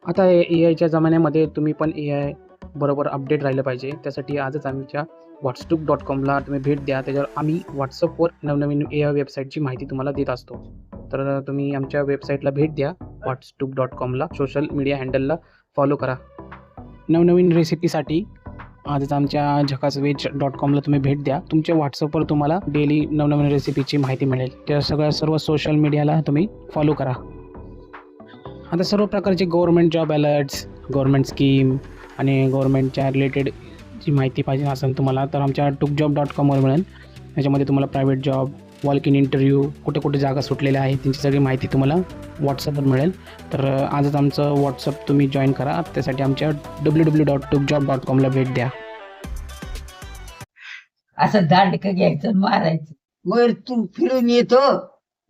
आता ए-आयच्या जमान्यामध्ये तुम्ही पण ए-आय बरोबर अपडेट राहिलं पाहिजे. त्यासाठी आजच आमच्या whatstook.comला तुम्ही भेट द्या. त्याच्यावर आम्ही WhatsAppवर नवनवीन ए-आय वेबसाईटची माहिती तुम्हाला देत असतो. तर तुम्ही आमच्या वेबसाईटला भेट द्या whatstook.comला. सोशल मीडिया हँडलला फॉलो करा. नवनवीन रेसिपीसाठी आजच आमच्या झकासवेज.comला तुम्ही भेट द्या. तुमच्या WhatsAppवर तुम्हाला डेली नवनवीन रेसिपीची माहिती मिळेल. त्या सर्व सोशल मीडियाला तुम्ही फॉलो करा. आता सर्व प्रकारचे government job alerts, government scheme आणि गव्हर्नमेंटच्या रिलेटेड जी माहिती पाहिजे असेल तुम्हाला तर आमच्या tookjob.comवर मिळेल. त्याच्यामध्ये तुम्हाला private job, walk in interview, कुठे सगळ्या सुटलेल्या आहेत त्यांची सगळी माहिती तुम्हाला WhatsAppवर मिळेल. तर आजच आमचं WhatsApp तुम्ही जॉईन करा. त्यासाठी आमच्या www.tookjob.comला भेट द्या. असं दांडकं घ्यायचं आणि मारायचं. वर तू फिरून येतो,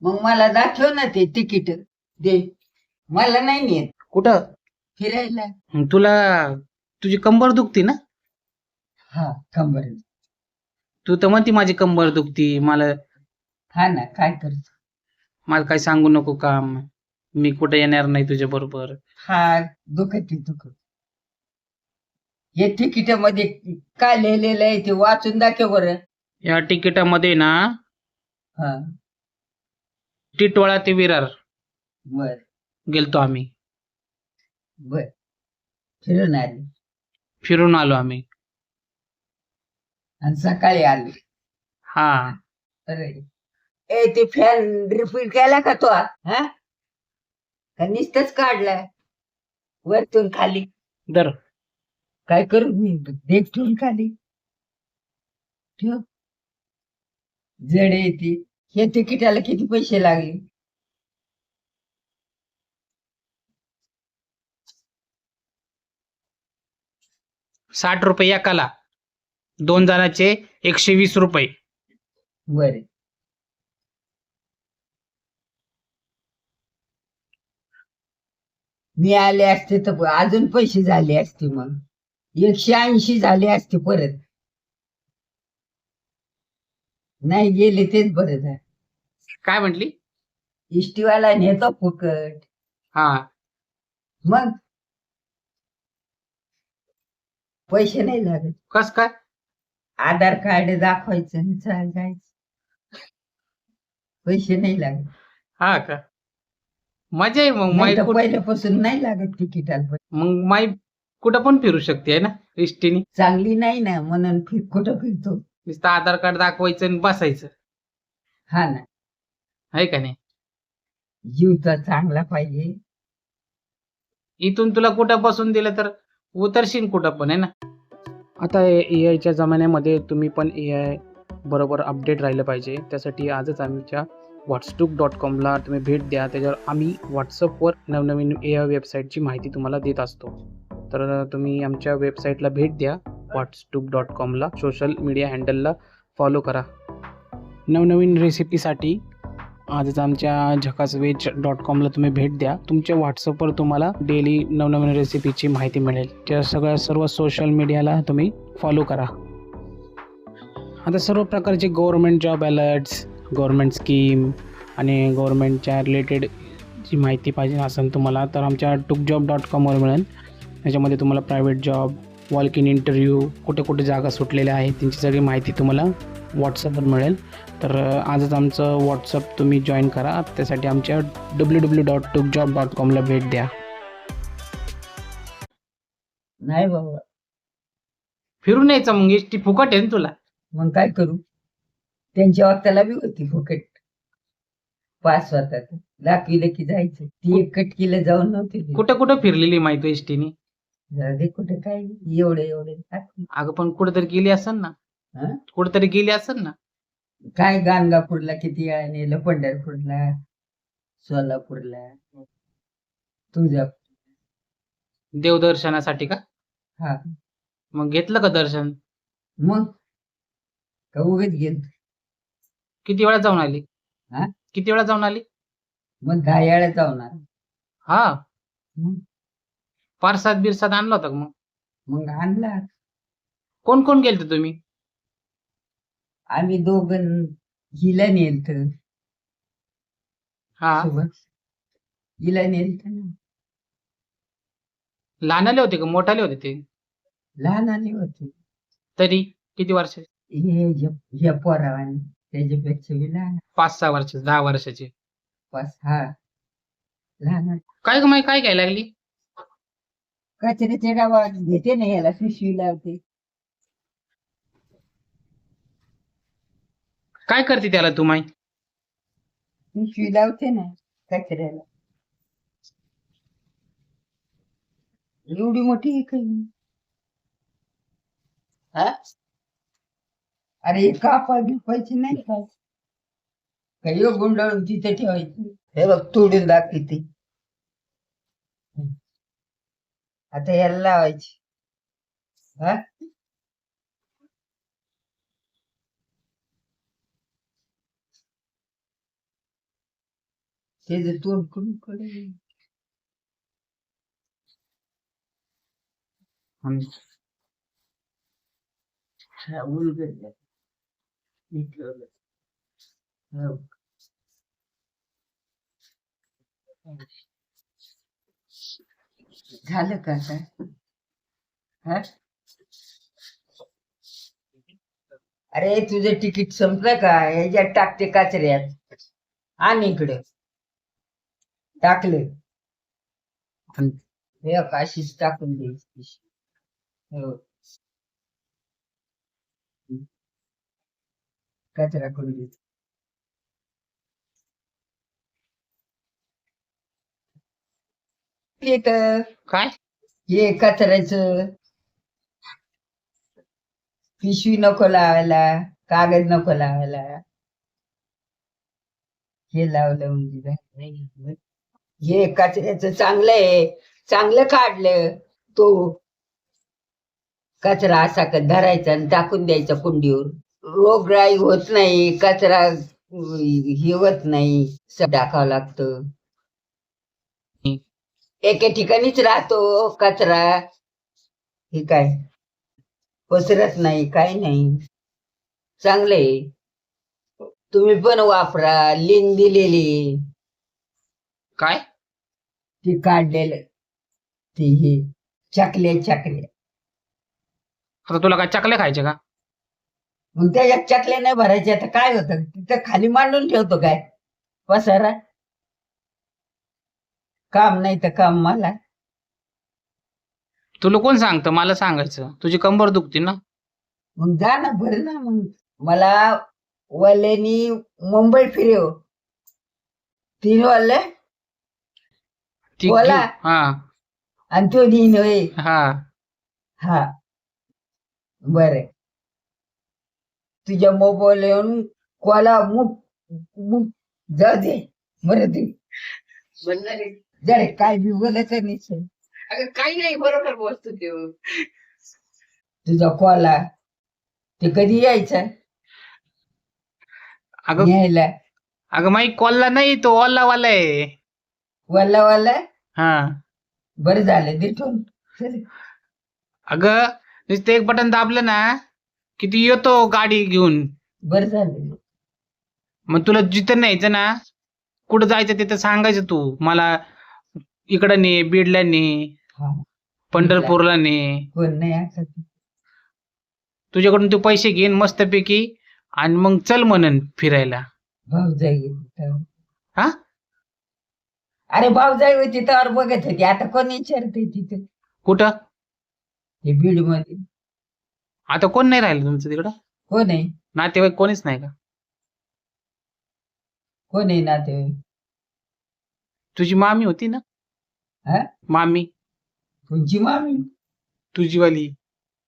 मग मला दाखव ना ते तिकीट दे. मला नाही नेत कुठं? फिरायला. तुला तुझी कंबर दुखती ना? हा, कंबर. तू तर म्हणती माझी कंबर दुखती. मला हा ना, काय करतो. मला काही सांगू नको काम. मी कुठे येणार नाही तुझ्या बरोबर. हा, दुखत दुखत. हे तिकिटामध्ये काय लिहिलेलं आहे ते वाचून दाखव बरं. या तिकिटामध्ये ना हा, टिटवाळा ते विरार बर गेलतो आम्ही. बर, फिरून आले फिरून आलो आम्ही. आणि सकाळी आले. हा, अरे ए, ते फॅन रिफिल केला का तो? हा, का नुसतंच काढलाय वरतून खाली? दर काय करू मी? देख ठेवून खाली ठेव. जड येते. हे तिकिटाला किती पैसे लागले? ₹60 एकाला. 2 जणांचे ₹120. बर, मी आले असते तर अजून पैसे झाले असते. मग 180 झाले असते परत. नाही गेले तेच बरं झालं. काय म्हटली? इष्टीवाला नेतो फुकट. हा, मग पैसे नाही लागत. कस काय? आधार कार्ड दाखवायचं आणि जायचं. पैसे नाही लागत. हा का? मजा आहे. मग नाही माई तर पहिल्यापासून नाही लागत तिकिटाला. मग माई कुठं पण फिरू शकते आहे ना एसटीने. चांगली नाही ना, म्हणून कुठं फिरतो. नुसतं आधार कार्ड दाखवायचं आणि बसायचं. हा ना, आहे का नाही? जीव तर चांगला पाहिजे. इथून तुला कुठं बसून दिलं तर उतरशील कुठं पण आहे ना. आता ए-आयच्या जमान्यामध्ये तुम्ही पण ए-आय बरोबर अपडेट राहिलं पाहिजे. त्यासाठी आजच आमच्या whatstook.comला तुम्ही भेट द्या. त्याच्यावर आम्ही WhatsAppवर नवनवीन ए-आय वेबसाईटची माहिती तुम्हाला देत असतो. तर तुम्ही आमच्या वेबसाईटला भेट द्या whatstook.comला. सोशल मीडिया हँडलला फॉलो करा. नवनवीन रेसिपीसाठी आजच आमच्या झकासवेज.comला तुम्ही भेट द्या. तुमच्या WhatsAppवर तुम्हाला डेली नवनवीन रेसिपीची माहिती मिळेल. त्या सर्व सोशल मीडियाला तुम्ही फॉलो करा. आता सर्व प्रकारचे government job alerts, government scheme आणि गव्हर्नमेंटच्या रिलेटेड जी माहिती पाहिजे असेल तुम्हाला तर आमच्या tookjob.comवर मिळेल. त्याच्यामध्ये तुम्हाला private job, walk in interview, कुठे जागा सुटलेल्या आहेत त्यांची सगळी माहिती तुम्हाला WhatsAppवर मिळेल. तर आजच आमचं WhatsApp तुम्ही जॉईन करा. त्यासाठी आमच्या www.tookjob.comला भेट द्या. नाही बाबा, फिरून यायचं मग. एसटी फुकट आहे ना तुला. मग काय करू? त्यांच्या वक्ताला बी होती फुकट पास स्वतः दाखविलं की जायचं. ती एक कटकीला जाऊन नव्हती ती. कुठं फिरलेली माहिती एसटीने? जाऊ दे, कुठे काय एवढे दाखवी. अगं पण कुठेतरी गेली असेल ना. हं? कुठेतरी गेली असेल ना. काय गाणगापूरला किती वेळा नेलं, पंढरपूरला, सोलापूरला, तुळजापूर. देवदर्शनासाठी का? हा, मग घेतलं का दर्शन? मग का उगच गेल. किती वेळा जाऊन आली? हा, किती वेळा जाऊन आली? मग 10 वेळा जाऊन आलो. हा, मग पारसाद बिरसाद आणला होता का मग? मग आणला. कोण गेलते तुम्ही? आम्ही दोघं हिला नेलत हा, सोबत. हिला नेलत ना. लहानाले होते का मोठाले होते ते? लहान आले होते. तरी किती वर्ष? हे पोरावानी त्याच्यापेक्षा बी लहान. 5-6 वर्ष, 10 वर्षाचे. हा लहान आहे. काय ग माई, काय घ्यायला लागली? कचऱ्याच्या डबा घेते ना, याला पिशवी लावते. काय करते त्याला तू माई? पिशवी लावते ना कचऱ्याला. एवढी मोठी आहे काही. हा अरे कापा बिपायची नाही काय, काही गुंडाळून तिथे ठेवायची. हे बघ तोडून दाखवते. आता याला लावायची. हा त्याच तोंड करून कडे उलगडलं. झालं का आता? हा अरे तुझं तिकीट संपलं का? ह्याच्यात टाकते कचऱ्यात. आणि इकडे टाकले हे काशीच टाकून द्यायची. हो कचरा करून द्यायचा. इथं काय? हे कचऱ्याचं पिशवी नको लावायला, कागद नको लावायला. हे लावलं म्हणजे हे कचऱ्याचं चांगलं आहे. चांगलं काढलं. तो कचरा असा धरायचा आणि टाकून द्यायचा कुंडीवर. रोगराई होत नाही, कचरा हे होत नाही. टाकावं लागतं. एके ठिकाणीच राहतो कचरा. हे काय पसरत नाही, काही नाही. चांगले तुम्ही पण वापरा. लिंक दिलेली. काय? ते काढलेलं ते हे चकले. आता तुला काय चकल्या खायचे का? मग त्याच्यात चकले नाही भरायचे. आता काय होतं तिथं खाली मांडून ठेवतो काय पसारा. काम नाही तर काम मला. तुला कोण सांगतं मला सांगायचं? तुझी कंबर दुखती ना. मग जा ना भर ना. मग मला वाल्यानी मुंबई फिरव 3 वाले ती बोला. हा आणि तो दिन होय. हा हा बर. तुझ्या मोबाईल येऊन कोला मुक जाऊ दे. बरं ते जरे काय बी बोलत नाही. काही नाही बरोबर बोलतो ते. तुझा कोला ते कधी यायचा अगं न्यायला? अगं माई कॉलला नाही, तो ओल्लावाला आहे. वाला हा बरं झालं देठून. अगं नुसतं एक बटन दाबलं ना की ती येतो गाडी घेऊन. बरं झालं. मग तुला जिथं न्यायचं ना, कुठं जायचं तिथं सांगायचं तू मला. इकडं ने, बीडला ने, हा पंढरपूरला ने. कोण नाही असं. तुझ्याकडून तू पैसे घेईन मस्तपैकी आणि मग चल म्हणन फिरायला. भाऊजाई हा अरे भाऊजाई होती तर बघत होती. आता कोण विचारते तिथे? कुठं? हे बीड मध्ये आता कोण नाही राहिलं तुमचं तिकडं? कोण आहे? नातेवाईक कोणीच नाही का? कोण आहे नाते? तुझी मामी होती ना. हा मामी तुमची मामी? तुझीवाली.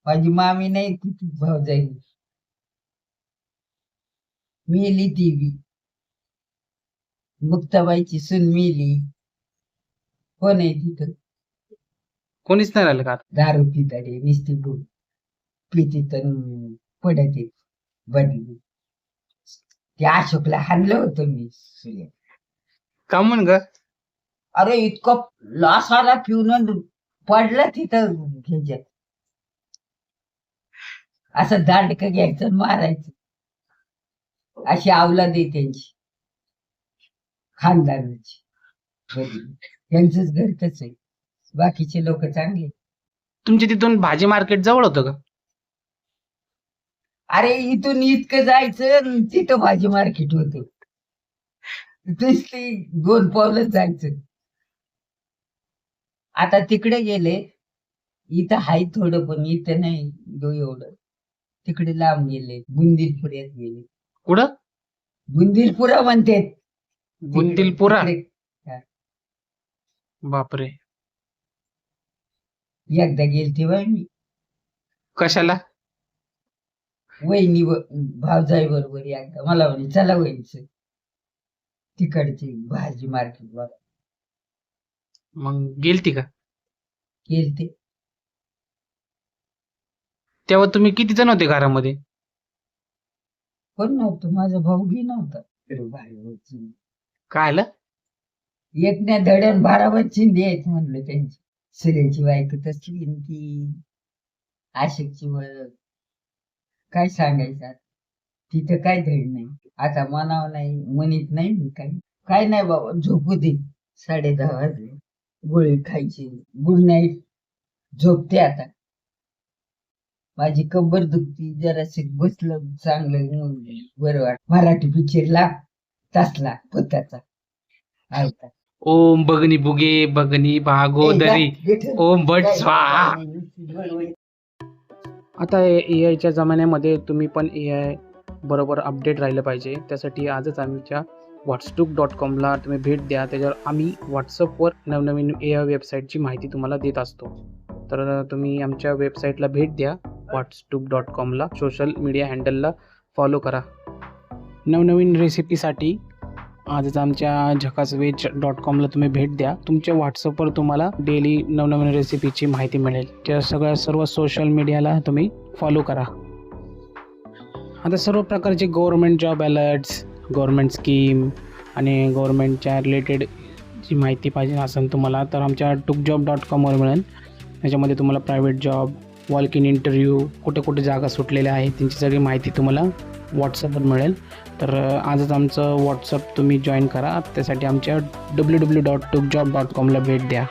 माझी मामी नाही ती भाऊजाई. मेली ती बी. मुक्ताबाईची सून मेली. कोण आहे तिथं? कोणीच नाही राहिलं का? दारू पिताडे निस्ती पिती तर पडत बदली. ते अशोकला हाणलं होतं मी. का म्हण ग? अरे इतकं लासाला पिऊन पडलं तिथं ह्याच्यात. असं दांडक घ्यायचं आणि मारायचं. अशी अवलाद आहे त्यांची खानदानाची. त्यांचंच घर तसं आहे. बाकीचे लोक चांगले. तुमच्या तिथून भाजी मार्केट जवळ होतं का? अरे इथून इतकं जायचं आणि तिथं भाजी मार्केट होत. नुसती 2 पावलंच जायचं. आता तिकडे गेले, इथं हाय थोडं पण इथं नाही एवढं. तिकडे लांब गेले, बुंदीलपुऱ्यात गेले. कुठं? बुंदीलपुरा म्हणते. बुंदीलपुरा? बापरे. एकदा गेलते बाई मी कशाला? वहिनी भावजाई बरोबर. एकदा मला म्हणे चला वहिनीच तिकडची भाजी मार्केट बघा. मग गेलती का? गेलते. तेव्हा तुम्ही किती जण होते घरामध्ये? पण नव्हतं, माझा भाऊ बी नव्हता. काय आलं? एक ना धडण भारावर चिंदी आहेत म्हणलं त्यांची. सूर्याची बायको तसली आणि ती आशिकची वळ काय सांगायचं आता. तिथं काय धड नाही. आता मनाव नाही म्हणत नाही मी काही. काय नाही बाबा, झोपू दे. 10:30 वाजले. गोळी खायची. Good night. झोपते आता. माझी कंबर दुखती. जराशी बसलं चांगलं बरं वाट. मराठी पिक्चरला तासला भूताचा ऐकता. ओम भगनी बुगे भगनी भागोदरी ओम भट स्वाहा. आता AI च्या जमान्यामध्ये तुम्ही पण AI बरोबर अपडेट राहिलं पाहिजे. त्यासाठी आजच आमच्या whatstook.com ला तुम्ही भेट द्या. त्याच्यावर आम्ही व्हॉट्सअपवर नवनवीन AI वेबसाईटची माहिती तुम्हाला देत असतो. तर तुम्ही आमच्या वेबसाईटला भेट द्या. whatstook.com ला सोशल मीडिया हँडलला फॉलो करा. नवनवीन रेसिपीसाठी आजच आमच्या झकासवेज.com ला तुम्ही भेट द्या. तुमच्या व्हॉट्सअपवर तुम्हाला डेली नवनवीन रेसिपीची माहिती मिळेल. त्या सर्व सोशल मीडियाला तुम्ही फॉलो करा. आता सर्व प्रकारचे government job alerts, government scheme आणि गव्हर्मेंटच्या रिलेटेड जी माहिती पाहिजे असेल तुम्हाला तर आमच्या tookjob.com वर मिळेल. त्याच्यामध्ये तुम्हाला private job, walk in interview, कुठे जागा सुटलेल्या आहेत त्यांची सगळी माहिती तुम्हाला व्हॉट्सअपवर मिळेल. तर आजच आमचं व्हॉट्सअप तुम्ही जॉईन करा. त्यासाठी आमच्या www.tookjob.com ला भेट द्या.